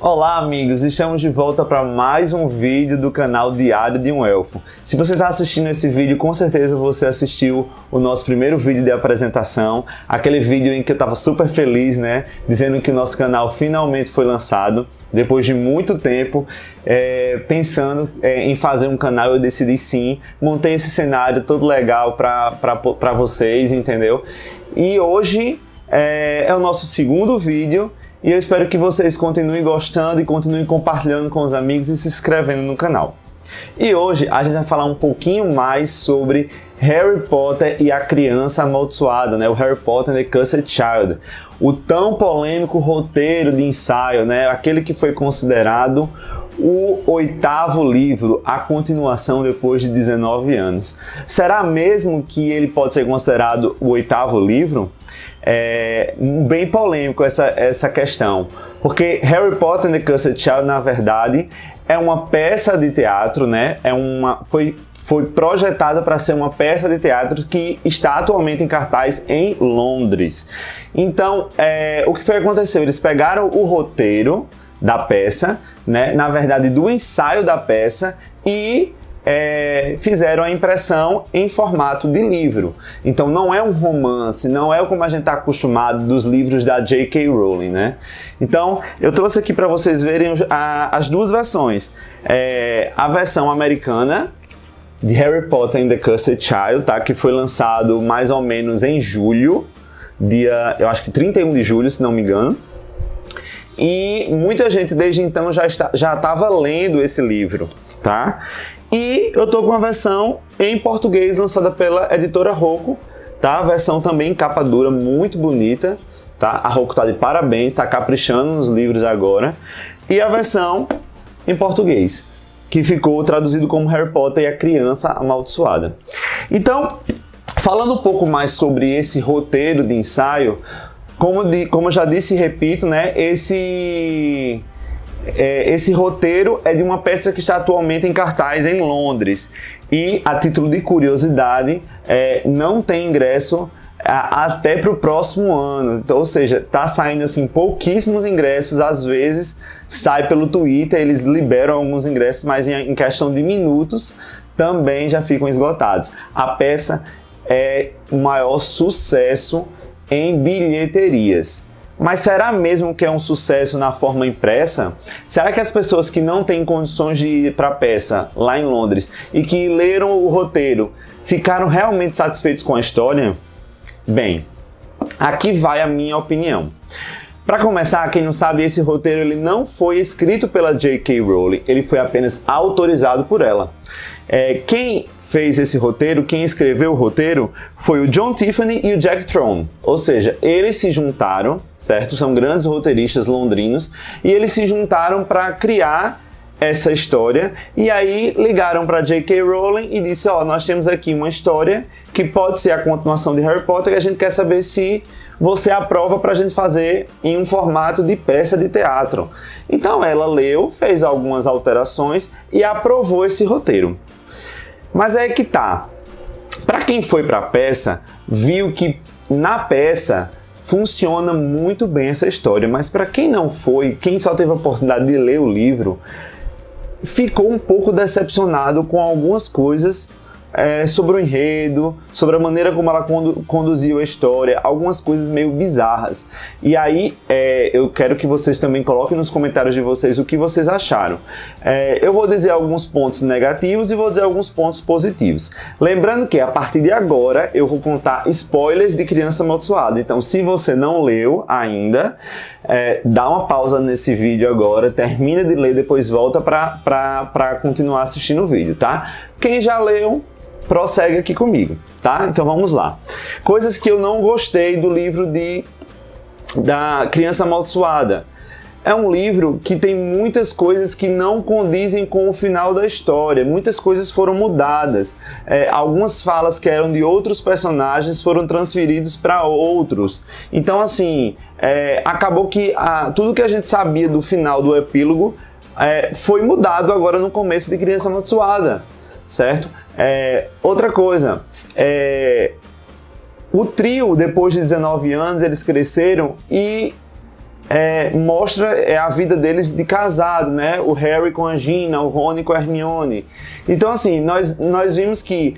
Olá amigos, estamos de volta para mais um vídeo do canal Diário de um Elfo. Se você está assistindo esse vídeo, com certeza você assistiu o nosso primeiro vídeo de apresentação, aquele vídeo em que eu estava super feliz, né, dizendo que o nosso canal finalmente foi lançado. Depois de muito tempo pensando em fazer um canal, eu decidi sim, montei esse cenário todo legal para vocês, entendeu? E hoje é o nosso segundo vídeo. E eu espero que vocês continuem gostando e continuem compartilhando com os amigos e se inscrevendo no canal. E hoje a gente vai falar um pouquinho mais sobre Harry Potter e a Criança Amaldiçoada, né? O Harry Potter and the Cursed Child. O tão polêmico roteiro de ensaio, né? Aquele que foi considerado o 8º livro, a continuação depois de 19 anos. Será mesmo que ele pode ser considerado o 8º livro? É bem polêmico essa questão, porque Harry Potter and the Cursed Child, na verdade, é uma peça de teatro, né? Foi projetada para ser uma peça de teatro que está atualmente em cartaz em Londres. Então, o que foi que aconteceu? Eles pegaram o roteiro da peça, né? Na verdade, do ensaio da peça e fizeram a impressão em formato de livro. Então não é um romance, não é como a gente está acostumado dos livros da J.K. Rowling, né? Então eu trouxe aqui para vocês verem as duas versões. A versão americana de Harry Potter and the Cursed Child, tá? Que foi lançado mais ou menos em julho, eu acho que 31 de julho, se não me engano. E muita gente desde então já estava lendo esse livro, tá? E eu tô com uma versão em português lançada pela editora Rocco, tá? A versão também em capa dura, muito bonita, tá? A Rocco tá de parabéns, tá caprichando nos livros agora. E a versão em português, que ficou traduzido como Harry Potter e a Criança Amaldiçoada. Então, falando um pouco mais sobre esse roteiro de ensaio, como eu já disse e repito, né? Esse roteiro é de uma peça que está atualmente em cartaz em Londres. E, a título de curiosidade, não tem ingresso até para o próximo ano. Então, ou seja, está saindo assim, pouquíssimos ingressos. Às vezes sai pelo Twitter, eles liberam alguns ingressos, mas em questão de minutos também já ficam esgotados. A peça é o maior sucesso em bilheterias. Mas será mesmo que é um sucesso na forma impressa? Será que as pessoas que não têm condições de ir para a peça lá em Londres e que leram o roteiro ficaram realmente satisfeitos com a história? Bem, aqui vai a minha opinião. Para começar, quem não sabe, esse roteiro ele não foi escrito pela J.K. Rowling, ele foi apenas autorizado por ela. Quem fez esse roteiro, quem escreveu o roteiro, foi o John Tiffany e o Jack Throne. Ou seja, eles se juntaram, certo? São grandes roteiristas londrinos, e eles se juntaram para criar essa história, e aí ligaram para J.K. Rowling e disse, nós temos aqui uma história que pode ser a continuação de Harry Potter e a gente quer saber se você aprova para a gente fazer em um formato de peça de teatro. Então ela leu, fez algumas alterações e aprovou esse roteiro. Mas é que tá. Para quem foi para a peça, viu que na peça funciona muito bem essa história, mas para quem não foi, quem só teve a oportunidade de ler o livro, ficou um pouco decepcionado com algumas coisas sobre o enredo, sobre a maneira como ela conduziu a história, algumas coisas meio bizarras. E aí eu quero que vocês também coloquem nos comentários de vocês o que vocês acharam. Eu vou dizer alguns pontos negativos e vou dizer alguns pontos positivos. Lembrando que a partir de agora eu vou contar spoilers de Criança Amaldiçoada. Então, se você não leu ainda, dá uma pausa nesse vídeo agora, termina de ler, depois volta para continuar assistindo o vídeo, tá? Quem já leu, prossegue aqui comigo, tá? Então vamos lá. Coisas que eu não gostei do livro da Criança Amaldiçoada. É um livro que tem muitas coisas que não condizem com o final da história. Muitas coisas foram mudadas. Algumas falas que eram de outros personagens foram transferidos para outros. Então, assim, acabou que tudo que a gente sabia do final do epílogo foi mudado agora no começo de Criança Amaldiçoada, certo? Outra coisa, o trio, depois de 19 anos, eles cresceram e mostra a vida deles de casado, né? O Harry com a Gina, o Rony com a Hermione. Então, assim, nós vimos que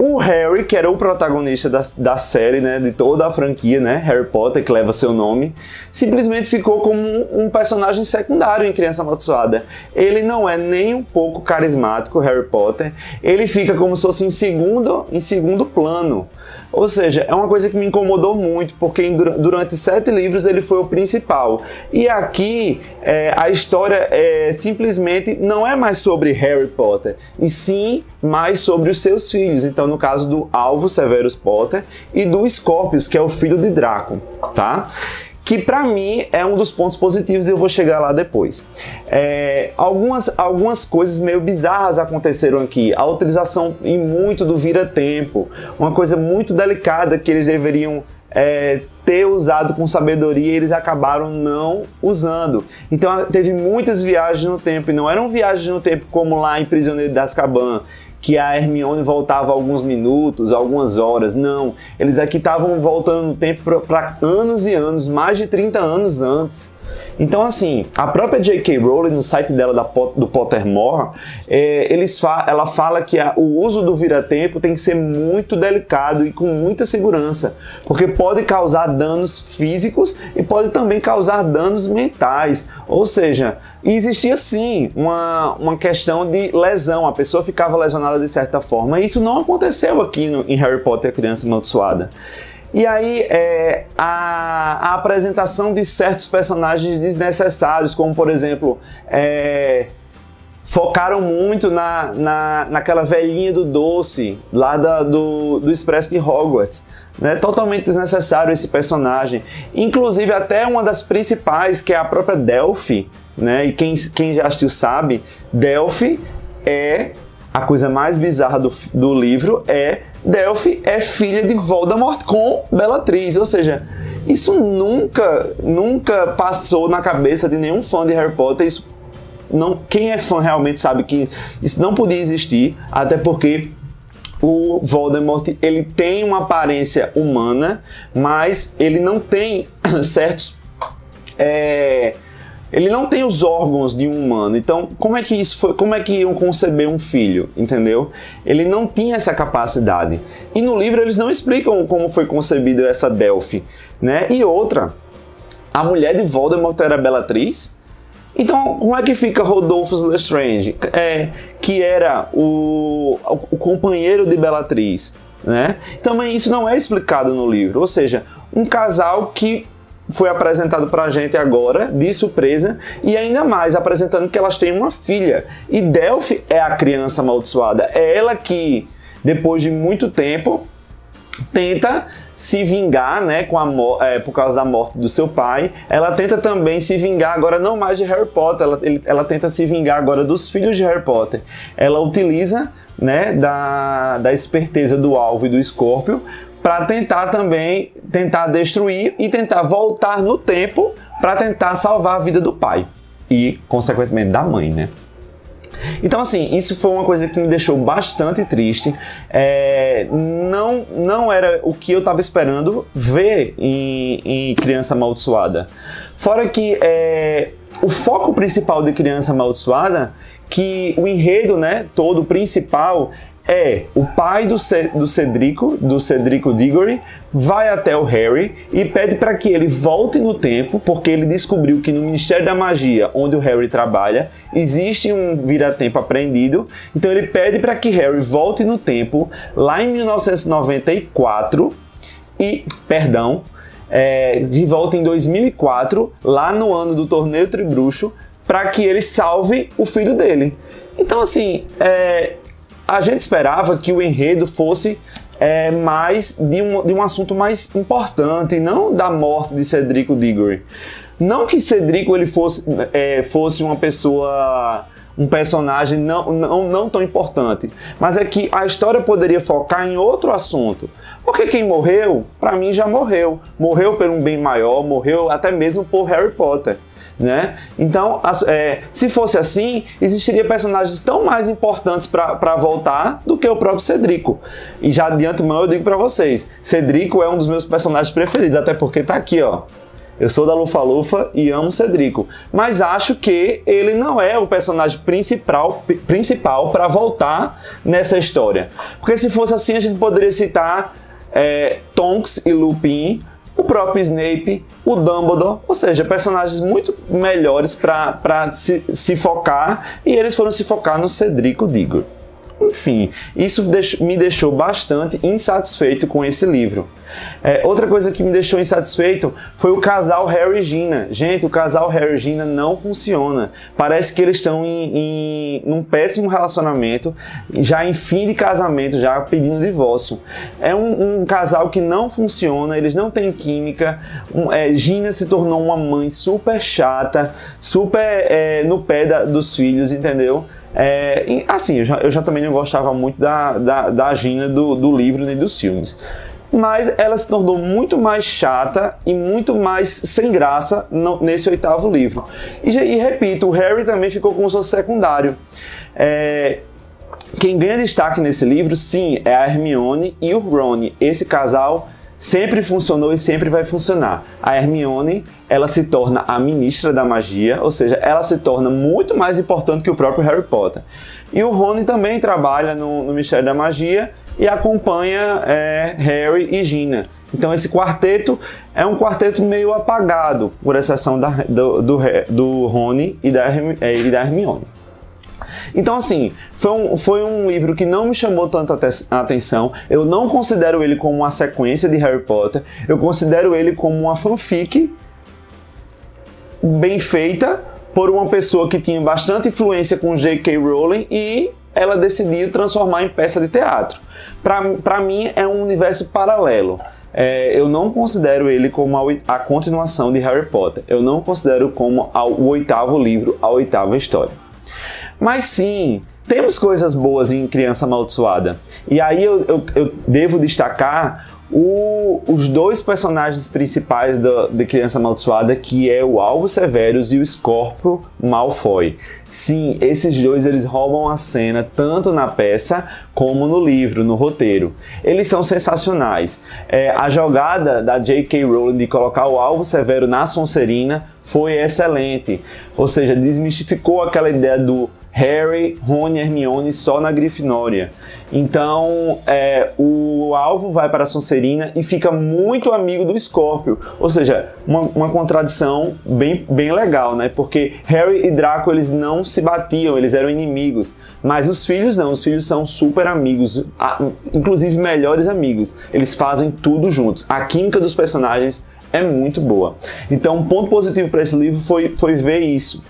o Harry, que era o protagonista da série, né, de toda a franquia, né, Harry Potter, que leva seu nome, simplesmente ficou como um personagem secundário em Criança Amaldiçoada. Ele não é nem um pouco carismático, Harry Potter. Ele fica como se fosse em segundo plano. Ou seja, é uma coisa que me incomodou muito, porque durante 7 livros ele foi o principal. E aqui a história simplesmente não é mais sobre Harry Potter, e sim mais sobre os seus filhos. Então, no caso do Alvo Severus Potter e do Scorpius, que é o filho de Draco, tá? Que pra mim é um dos pontos positivos e eu vou chegar lá depois. Algumas coisas meio bizarras aconteceram aqui. A utilização e muito do vira-tempo, uma coisa muito delicada que eles deveriam ter usado com sabedoria e eles acabaram não usando. Então teve muitas viagens no tempo, e não eram viagens no tempo como lá em Prisioneiro de Azkaban, que a Hermione voltava alguns minutos, algumas horas. Não, eles aqui estavam voltando no tempo para anos e anos, mais de 30 anos antes. Então, assim, a própria J.K. Rowling, no site dela do Pottermore, ela fala que o uso do vira-tempo tem que ser muito delicado e com muita segurança, porque pode causar danos físicos e pode também causar danos mentais. Ou seja, existia sim uma questão de lesão, a pessoa ficava lesionada de certa forma, e isso não aconteceu aqui em Harry Potter, a Criança Amaldiçoada. E aí, a apresentação de certos personagens desnecessários, como por exemplo, focaram muito naquela velhinha do doce, lá do Expresso de Hogwarts. Né? Totalmente desnecessário esse personagem. Inclusive, até uma das principais, que é a própria Delphi, né? E quem já assistiu sabe, Delphi é a coisa mais bizarra do livro. Delphi é filha de Voldemort com Bellatrix, ou seja, isso nunca passou na cabeça de nenhum fã de Harry Potter. Quem é fã realmente sabe que isso não podia existir, até porque o Voldemort, ele tem uma aparência humana, mas ele não tem certos ele não tem os órgãos de um humano. Então, como é que iam conceber um filho, entendeu? Ele não tinha essa capacidade. E no livro eles não explicam como foi concebida essa Delphi, né? E outra, a mulher de Voldemort era Bellatrix. Então, como é que fica Rodolphus Lestrange, que era o companheiro de Bellatrix, né? Também isso não é explicado no livro. Ou seja, um casal que foi apresentado pra gente agora, de surpresa, e ainda mais apresentando que elas têm uma filha. E Delphi é a criança amaldiçoada. É ela que, depois de muito tempo, tenta se vingar, né, por causa da morte do seu pai. Ela tenta também se vingar, agora não mais de Harry Potter, ela tenta se vingar agora dos filhos de Harry Potter. Ela utiliza, né, da esperteza do Alvo e do Escorpio para tentar destruir e tentar voltar no tempo para tentar salvar a vida do pai e, consequentemente, da mãe, né? Então, assim, isso foi uma coisa que me deixou bastante triste. Não era o que eu estava esperando ver em Criança Amaldiçoada. Fora que o foco principal de Criança Amaldiçoada, que o enredo, né, todo principal, o pai do Cedrico Diggory vai até o Harry e pede para que ele volte no tempo, porque ele descobriu que no Ministério da Magia, onde o Harry trabalha, existe um vira-tempo apreendido. Então ele pede para que Harry volte no tempo, lá em 1994, de volta em 2004, lá no ano do Torneio Tribruxo, para que ele salve o filho dele. Então, assim, a gente esperava que o enredo fosse mais de um assunto mais importante, não da morte de Cedrico Diggory. Não que Cedrico ele fosse uma pessoa, um personagem não tão importante, mas é que a história poderia focar em outro assunto. Porque quem morreu, para mim já morreu. Morreu por um bem maior, morreu até mesmo por Harry Potter. Né? Então, se fosse assim, existiria personagens tão mais importantes para voltar do que o próprio Cedrico. E já de antemão eu digo para vocês, Cedrico é um dos meus personagens preferidos, até porque tá aqui, ó. Eu sou da Lufa-Lufa e amo Cedrico, mas acho que ele não é o personagem principal para voltar nessa história. Porque se fosse assim, a gente poderia citar Tonks e Lupin, o próprio Snape, o Dumbledore, ou seja, personagens muito melhores para se focar, e eles foram se focar no Cedrico Diggory. Enfim, isso me deixou bastante insatisfeito com esse livro. Outra coisa que me deixou insatisfeito foi o casal Harry e Gina. Gente, o casal Harry e Gina não funciona. Parece que eles estão num péssimo relacionamento, já em fim de casamento, já pedindo divórcio. É um casal que não funciona, eles não têm química. Gina se tornou uma mãe super chata, super no pé dos filhos, entendeu? Assim, eu já também não gostava muito da Gina do livro nem dos filmes. Mas ela se tornou muito mais chata e muito mais sem graça nesse 8º livro. E repito, o Harry também ficou como se fosse secundário. Quem ganha destaque nesse livro, sim, é a Hermione e o Ron. Esse casal sempre funcionou e sempre vai funcionar. A Hermione, ela se torna a ministra da magia, ou seja, ela se torna muito mais importante que o próprio Harry Potter. E o Rony também trabalha no Ministério da Magia e acompanha Harry e Gina. Então esse quarteto é um quarteto meio apagado, por exceção do Rony e da Hermione. Então assim, foi um livro que não me chamou tanto a atenção. Eu não considero ele como uma sequência de Harry Potter, eu considero ele como uma fanfic bem feita por uma pessoa que tinha bastante influência com J.K. Rowling e ela decidiu transformar em peça de teatro. Para mim é um universo paralelo. Eu não considero ele como a continuação de Harry Potter. Eu não considero como o 8º livro, a 8ª história. Mas sim, temos coisas boas em Criança Amaldiçoada. E aí eu devo destacar os 2 personagens principais de Criança Amaldiçoada, que é o Alvo Severus e o Scorpio Malfoy. Sim, esses 2 eles roubam a cena tanto na peça como no livro, no roteiro. Eles são sensacionais. A jogada da J.K. Rowling de colocar o Alvo Severo na Sonserina foi excelente. Ou seja, desmistificou aquela ideia do Harry, Rony e Hermione só na Grifinória. Então, o Alvo vai para a Sonserina e fica muito amigo do Scorpio. Ou seja, uma contradição bem legal, né? Porque Harry e Draco, eles não se batiam, eles eram inimigos. Mas os filhos não, os filhos são super amigos, inclusive melhores amigos. Eles fazem tudo juntos. A química dos personagens é muito boa. Então, um ponto positivo para esse livro foi ver isso.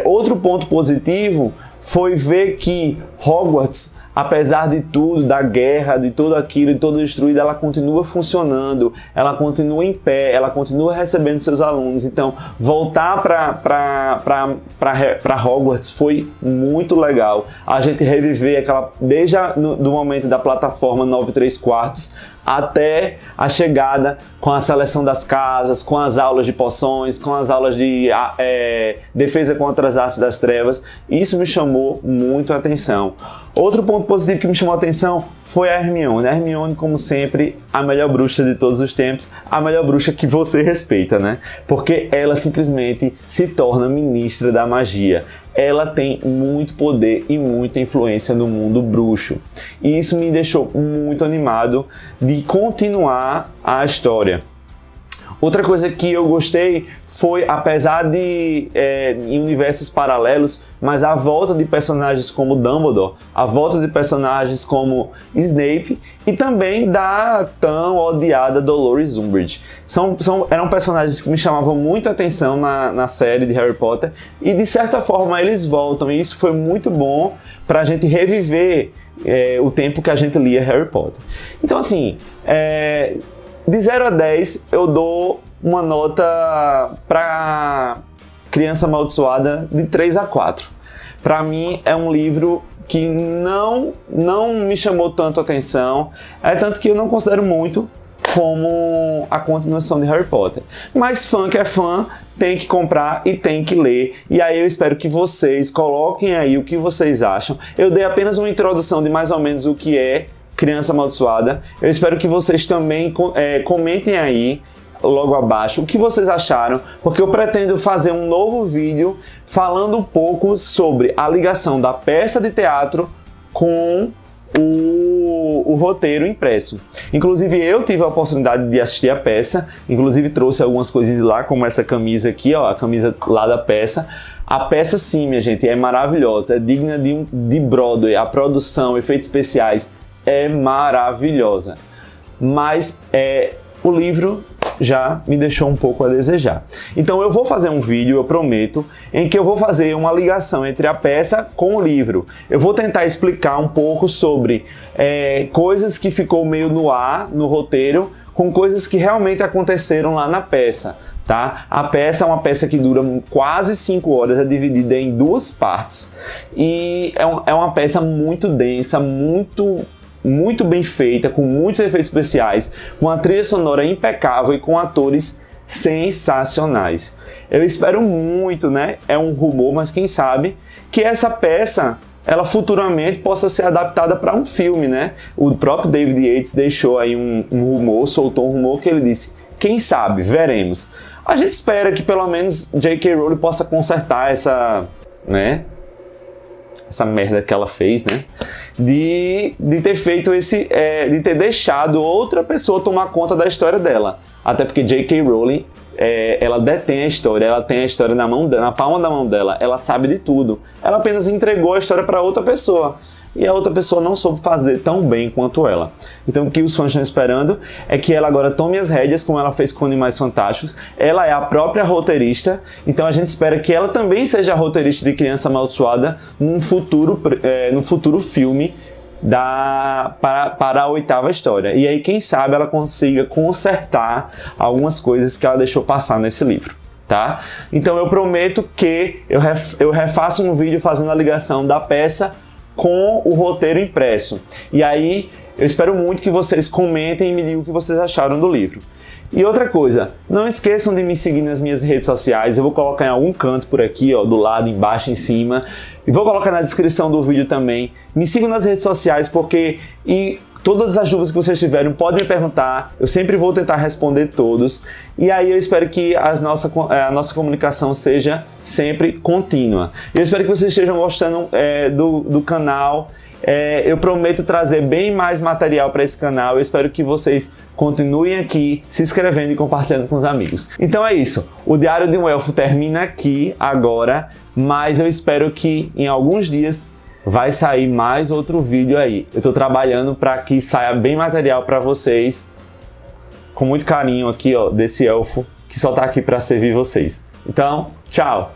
Outro ponto positivo foi ver que Hogwarts, apesar de tudo, da guerra, de tudo aquilo, de todo destruído, ela continua funcionando, ela continua em pé, ela continua recebendo seus alunos. Então, voltar para Hogwarts foi muito legal. A gente reviver desde do momento da plataforma 9¾ até a chegada com a seleção das casas, com as aulas de poções, com as aulas de defesa contra as artes das trevas. Isso me chamou muito a atenção. Outro ponto positivo que me chamou a atenção foi a Hermione. A Hermione, como sempre, a melhor bruxa de todos os tempos, a melhor bruxa que você respeita, né? Porque ela simplesmente se torna ministra da magia. Ela tem muito poder e muita influência no mundo bruxo. E isso me deixou muito animado de continuar a história. Outra coisa que eu gostei foi, apesar de em universos paralelos, mas a volta de personagens como Dumbledore, a volta de personagens como Snape e também da tão odiada Dolores Umbridge. Eram personagens que me chamavam muito a atenção na série de Harry Potter e de certa forma eles voltam e isso foi muito bom para a gente reviver o tempo que a gente lia Harry Potter. Então assim, de 0 a 10 eu dou uma nota para Criança Amaldiçoada de 3 a 4. Para mim é um livro que não me chamou tanto a atenção, tanto que eu não considero muito como a continuação de Harry Potter. Mas fã que é fã tem que comprar e tem que ler. E aí eu espero que vocês coloquem aí o que vocês acham. Eu dei apenas uma introdução de mais ou menos o que é Criança Amaldiçoada. Eu espero que vocês também comentem aí logo abaixo o que vocês acharam, porque eu pretendo fazer um novo vídeo falando um pouco sobre a ligação da peça de teatro com o roteiro impresso. Inclusive eu tive a oportunidade de assistir a peça, inclusive trouxe algumas coisas de lá, como essa camisa aqui, ó, a camisa lá da peça. A peça sim, minha gente, é maravilhosa, é digna de Broadway, a produção, efeitos especiais é maravilhosa. Mas o livro já me deixou um pouco a desejar. Então eu vou fazer um vídeo, eu prometo, em que eu vou fazer uma ligação entre a peça com o livro. Eu vou tentar explicar um pouco sobre coisas que ficou meio no ar, no roteiro, com coisas que realmente aconteceram lá na peça, tá? A peça é uma peça que dura quase 5 horas, é dividida em 2 partes. E é uma peça muito densa, muito bem feita, com muitos efeitos especiais, com uma trilha sonora impecável e com atores sensacionais. Eu espero muito, né? É um rumor, mas quem sabe, que essa peça ela futuramente possa ser adaptada para um filme, né? O próprio David Yates deixou aí um rumor, soltou um rumor que ele disse, quem sabe, veremos. A gente espera que pelo menos J.K. Rowling possa consertar essa merda que ela fez, né? De ter feito de ter deixado outra pessoa tomar conta da história dela. Até porque J.K. Rowling, ela detém a história, ela tem a história na palma da mão dela, ela sabe de tudo. Ela apenas entregou a história para outra pessoa. E a outra pessoa não soube fazer tão bem quanto ela. Então o que os fãs estão esperando é que ela agora tome as rédeas, como ela fez com Animais Fantásticos. Ela é a própria roteirista, então a gente espera que ela também seja a roteirista de Criança Amaldiçoada num futuro filme para a 8ª história. E aí quem sabe ela consiga consertar algumas coisas que ela deixou passar nesse livro. Tá? Então eu prometo que eu refaço um vídeo fazendo a ligação da peça com o roteiro impresso. E aí, eu espero muito que vocês comentem e me digam o que vocês acharam do livro. E outra coisa, não esqueçam de me seguir nas minhas redes sociais, eu vou colocar em algum canto por aqui, ó, do lado, embaixo, em cima, e vou colocar na descrição do vídeo também. Me sigam nas redes sociais porque todas as dúvidas que vocês tiverem, podem me perguntar, eu sempre vou tentar responder todos. E aí eu espero que a nossa comunicação seja sempre contínua. Eu espero que vocês estejam gostando do canal. Eu prometo trazer bem mais material para esse canal. Eu espero que vocês continuem aqui, se inscrevendo e compartilhando com os amigos. Então é isso. O Diário de um Elfo termina aqui agora, mas eu espero que em alguns dias vai sair mais outro vídeo aí. Eu tô trabalhando para que saia bem material para vocês, com muito carinho aqui, ó, desse elfo que só tá aqui para servir vocês. Então, tchau!